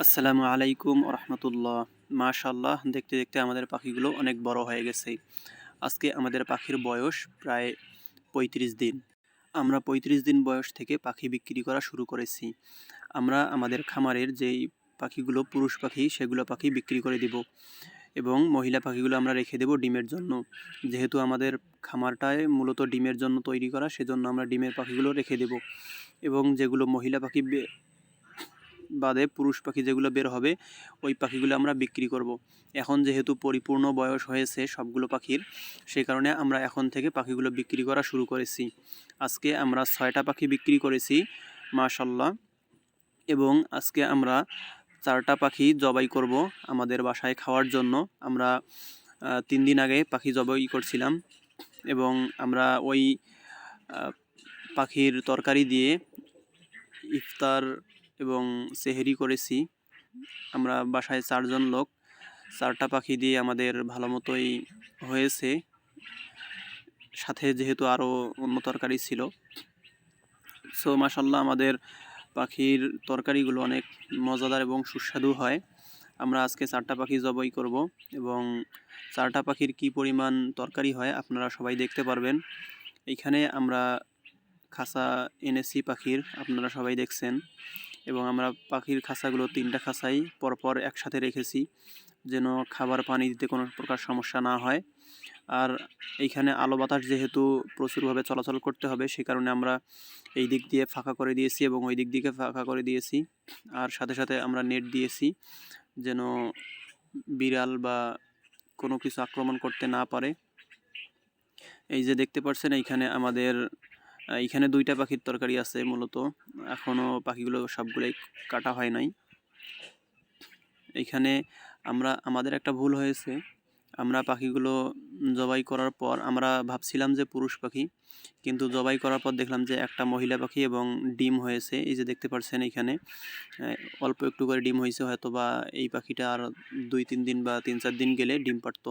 আসসালামু আলাইকুম রহমতুল্লাহ। মাশাল্লাহ, দেখতে দেখতে আমাদের পাখিগুলো অনেক বড় হয়ে গেছে। আজকে আমাদের পাখির বয়স প্রায় ৩৫ দিন। আমরা ৩৫ দিন বয়স থেকে পাখি বিক্রি করা শুরু করেছি। আমরা আমাদের খামারের যেই পাখিগুলো পুরুষ পাখি সেগুলো পাখি বিক্রি করে দেব এবং মহিলা পাখিগুলো আমরা রেখে দেব ডিমের জন্য। যেহেতু আমাদের খামারটায় মূলত ডিমের জন্য তৈরি করা, সেজন্য আমরা ডিমের পাখিগুলো রেখে দেব এবং যেগুলো মহিলা পাখি বাদে পুরুষ পাখি যেগুলো বের হবে ওই পাখিগুলো আমরা বিক্রি করব। এখন যেহেতু পরিপূর্ণ বয়স হয়েছে সবগুলো পাখির, সেই কারণে আমরা এখন থেকে পাখিগুলো বিক্রি করা শুরু করেছি। আজকে আমরা 6টা পাখি বিক্রি করেছি মাশাল্লাহ, এবং আজকে আমরা 4টা পাখি জবাই করব আমাদের বাসায় খাওয়ার জন্য। আমরা 3 দিন আগে পাখি জবাই করছিলাম এবং আমরা ওই পাখির তরকারি দিয়ে ইফতার এবং সেহরি করেছি। আমরা বাসায় 4 জন লোক, 4টা পাখি দিয়ে আমাদের ভালো মতোই হয়েছে। সাথে যেহেতু আরও অন্য তরকারি ছিল, সো মাশাল্লাহ আমাদের পাখির তরকারিগুলো অনেক মজাদার এবং সুস্বাদু হয়। আমরা আজকে 4টা পাখি জবাই করব এবং 4টা পাখির কি পরিমাণ তরকারি হয় আপনারা সবাই দেখতে পারবেন। এইখানে আমরা খাঁচা এনেছি পাখির, আপনারা সবাই দেখছেন, এবং আমরা পাখির খাঁচাগুলো 3টা খাঁচাই পরপর একসাথে রেখেছি যেন খাবার পানি দিতে কোনো প্রকার সমস্যা না হয়। আর এইখানে আলো বাতাস যেহেতু প্রচুরভাবে চলাচল করতে হবে, সে কারণে আমরা এই দিক দিয়ে ফাঁকা করে দিয়েছি এবং ওই দিক দিকে ফাঁকা করে দিয়েছি। আর সাথে সাথে আমরা নেট দিয়েছি যেন বিড়াল বা কোনো কিছু আক্রমণ করতে না পারে। এই যে দেখতে পাচ্ছেন এইখানে আমাদের এইখানে 2টা পাখির তরকারি আছে মূলত, এখনও পাখিগুলো সবগুলোই কাটা হয় নাই। এইখানে আমাদের একটা ভুল হয়েছে, আমরা পাখিগুলো জবাই করার পর আমরা ভাবছিলাম যে পুরুষ পাখি, কিন্তু জবাই করার পর দেখলাম যে একটা মহিলা পাখি এবং ডিম হয়েছে। এই যে দেখতে পাচ্ছেন এইখানে অল্প একটু করে ডিম হয়েছে, হয়তো বা এই পাখিটা আর 2-3 দিন বা 3-4 দিন গেলে ডিম পারতো।